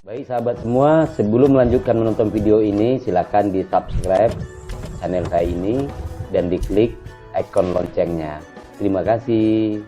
Baik sahabat semua, sebelum melanjutkan menonton video ini, silakan di subscribe channel saya ini dan diklik ikon loncengnya. Terima kasih.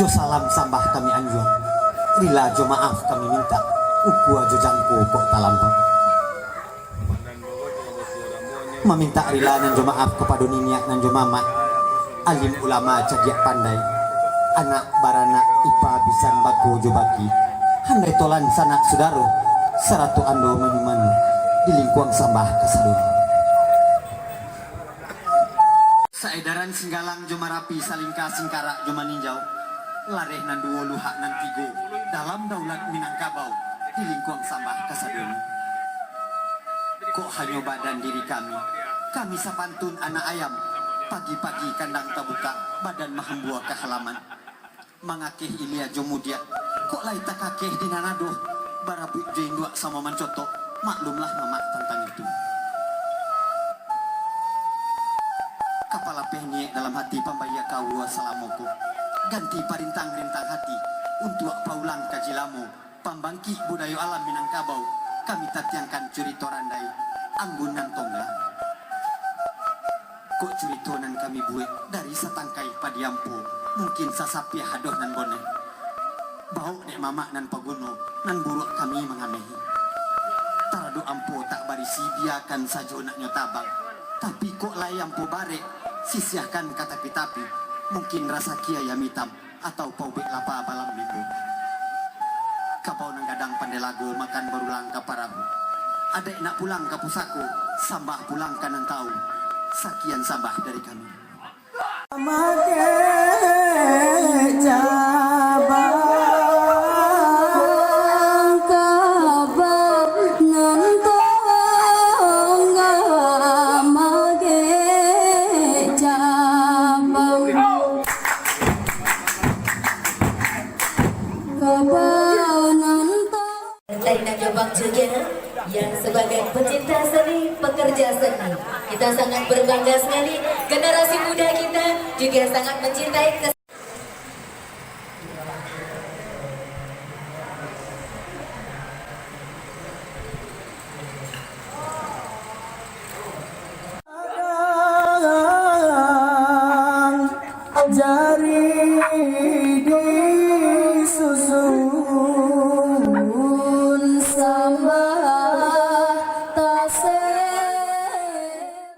Jo salam sambah kami anjur, rila jo maaf kami minta, ukua jo jangku kok talampang. Meminta rila nan jo maaf kepada ninia nan jo mama, alim ulama cagiak pandai, anak barana ipa bisan baku jo baki, handai tolan sanak sudaro, saratu ando menyuman, di lingkuang sambah kasadun. Saedaran singgalang jo marapi salingka singkara jo maninjau, lareh nan duo luhak nan tigo, dalam daulat Minangkabau, di lingkuang sambah kasadun. Kok hanya badan diri kami sapantun anak ayam, pagi-pagi kandang tabuka, badan mahembua ke halaman. Mangakeh ilia jomudia, kok lai tak kakeh di nanado, barabut jendua sama mancoto, maklumlah mama tentang itu. Kepala penye dalam hati pembaya kau salamoko, ganti parintang-rintang hati, untuk paulang kajilamo, pambangki budaya alam Minangkabau, kami tatiangkan curito randai, anggunan tongga. Kok curitonan kami buat dari satangkai padiampu, mungkin sasapi hadoh nan bone. Bau dek mama nan paguno, nan buruk kami mengamehi. Tarado ampo tak barisi biakan sajo nak nyotabang, tapi kok layampo bare, sisihkan kata pitapi, mungkin rasa kia ya mitam, atau paubek lapa balam minggu. Kapau nang gadang pandelago makan berulang kaparahu. Adek nak pulang ke pusaku, sambah pulang kanan tahu. Sakian sambah dari kami. Yang sebagai pecinta seni, pekerja seni, kita sangat berbangga sekali. Generasi muda kita juga sangat mencintai jari di susu.